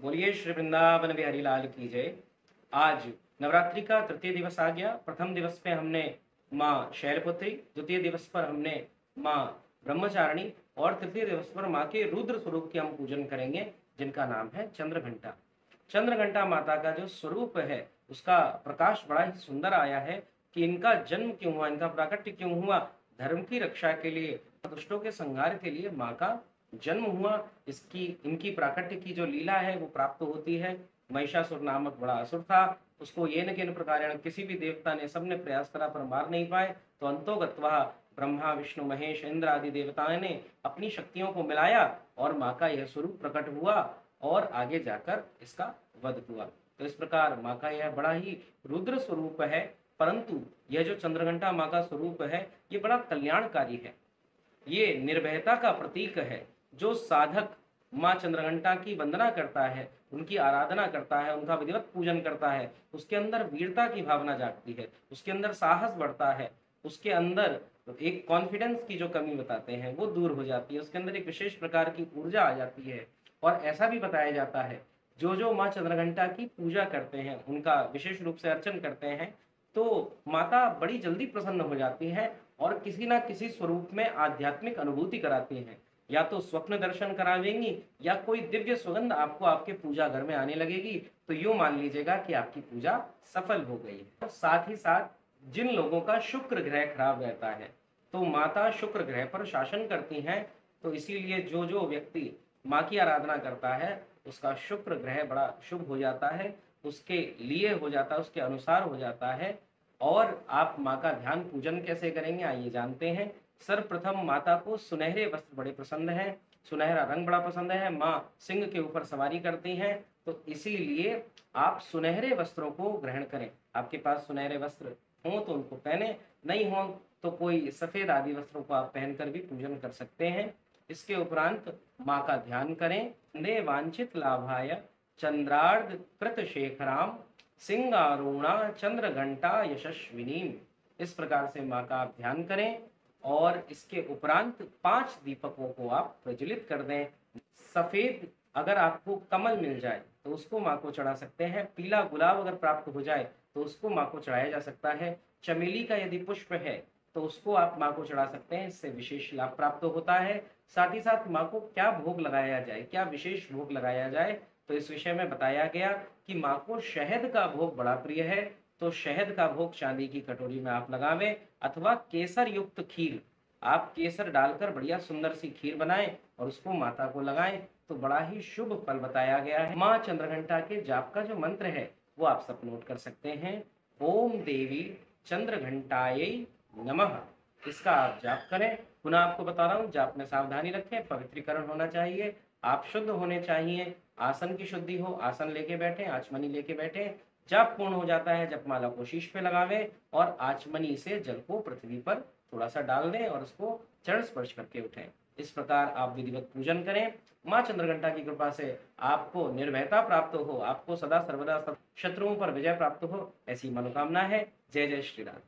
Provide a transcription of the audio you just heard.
बोलिए श्री वृंदावन बिहारी लाल की जय। आज नवरात्रि का तृतीय दिवस आ गया। प्रथम दिवस पे हमने माँ शैलपुत्री, द्वितीय दिवस पर हमने माँ ब्रह्मचारिणी और तृतीय दिवस पर माँ के रुद्र स्वरूप की हम पूजन करेंगे, जिनका नाम है चंद्रघंटा। चंद्रघंटा माता का जो स्वरूप है उसका प्रकाश बड़ा ही सुंदर आया है कि इनका जन्म क्यों हुआ, इनका प्राकट्य क्यों हुआ। धर्म की रक्षा के लिए, दुष्टों के संहार के लिए माँ का जन्म हुआ। इसकी इनकी प्राकट्य की जो लीला है वो प्राप्त होती है। महिषासुर नामक बड़ा असुर था, उसको ये न किन प्रकार किसी भी देवता ने, सबने प्रयास करा पर मार नहीं पाए। तो अंतोगत्वा ब्रह्मा विष्णु महेश इंद्र आदि देवताओं ने अपनी शक्तियों को मिलाया और माँ का यह स्वरूप प्रकट हुआ और आगे जाकर इसका वध हुआ। तो इस प्रकार माँ का यह बड़ा ही रुद्र स्वरूप है। परंतु यह जो चंद्रघंटा माँ का स्वरूप है ये बड़ा कल्याणकारी है। ये निर्भयता का प्रतीक है। जो साधक माँ चंद्रघंटा की वंदना करता है, उनकी आराधना करता है, उनका विधिवत पूजन करता है, उसके अंदर वीरता की भावना जागती है, उसके अंदर साहस बढ़ता है, उसके अंदर एक कॉन्फिडेंस की जो कमी बताते हैं वो दूर हो जाती है, उसके अंदर एक विशेष प्रकार की ऊर्जा आ जाती है। और ऐसा भी बताया जाता है जो जो माँ चंद्रघंटा की पूजा करते हैं, उनका विशेष रूप से अर्चन करते हैं, तो माता बड़ी जल्दी प्रसन्न हो जाती है और किसी ना किसी स्वरूप में आध्यात्मिक अनुभूति कराती हैं। या तो स्वप्न दर्शन करावेंगी या कोई दिव्य सुगंध आपको आपके पूजा घर में आने लगेगी, तो यूं मान लीजिएगा कि आपकी पूजा सफल हो गई है। साथ ही साथ जिन लोगों का शुक्र ग्रह खराब रहता है, तो माता शुक्र ग्रह पर शासन करती हैं। तो इसीलिए जो जो व्यक्ति माँ की आराधना करता है उसका शुक्र ग्रह बड़ा शुभ हो जाता है, उसके लिए हो जाता है, उसके अनुसार हो जाता है। और आप माँ का ध्यान पूजन कैसे करेंगे आइए जानते हैं। सर्वप्रथम माता को सुनहरे वस्त्र बड़े पसंद हैं, सुनहरा रंग बड़ा पसंद है। माँ सिंह के ऊपर सवारी करती हैं, तो इसीलिए आप सुनहरे वस्त्रों को ग्रहण करें। आपके पास सुनहरे वस्त्र हों तो उनको पहने, नहीं हो तो कोई सफेद आदि वस्त्रों को आप पहनकर भी पूजन कर सकते हैं। इसके उपरांत माँ का ध्यान करें। दे वांछित लाभाय चंद्रार्ध कृत शेखराम सिंगारूणा चंद्रघंटा यशस्विनी। इस प्रकार से माँ का आप ध्यान करें और इसके उपरांत 5 दीपकों को आप प्रज्वलित कर दें। सफेद अगर आपको कमल मिल जाए तो उसको माँ को चढ़ा सकते हैं। पीला गुलाब अगर प्राप्त हो जाए तो उसको माँ को चढ़ाया जा सकता है। चमेली का यदि पुष्प है तो उसको आप माँ को चढ़ा सकते हैं, इससे विशेष लाभ प्राप्त होता है। साथ ही साथ माँ को क्या भोग लगाया जाए, क्या विशेष भोग लगाया जाए, तो इस विषय में बताया गया कि माँ को शहद का भोग बड़ा प्रिय है। तो शहद का भोग चांदी की कटोरी में आप लगावें, अथवा केसर युक्त खीर, आप केसर डालकर बढ़िया सुंदर सी खीर बनाएं और उसको माता को लगाएं, तो बड़ा ही शुभ फल बताया गया है। माँ चंद्रघंटा के जाप का जो मंत्र है वो आप सब नोट कर सकते हैं। ओम देवी चंद्रघंटायै नमः, इसका आप जाप करें। पुनः आपको बता रहा हूँ, जाप में सावधानी रखें, पवित्रीकरण होना चाहिए, आप शुद्ध होने चाहिए, आसन की शुद्धि हो, आसन लेके बैठे, आचमनी लेके बैठे। जब पूर्ण हो जाता है जपमाला को शीश पे लगावें और आचमनी से जल को पृथ्वी पर थोड़ा सा डाल दें और उसको चरण स्पर्श करके उठें। इस प्रकार आप विधिवत पूजन करें। माँ चंद्रघंटा की कृपा से आपको निर्भयता प्राप्त हो, आपको सदा सर्वदा शत्रुओं पर विजय प्राप्त हो, ऐसी मनोकामना है। जय जय श्री राम।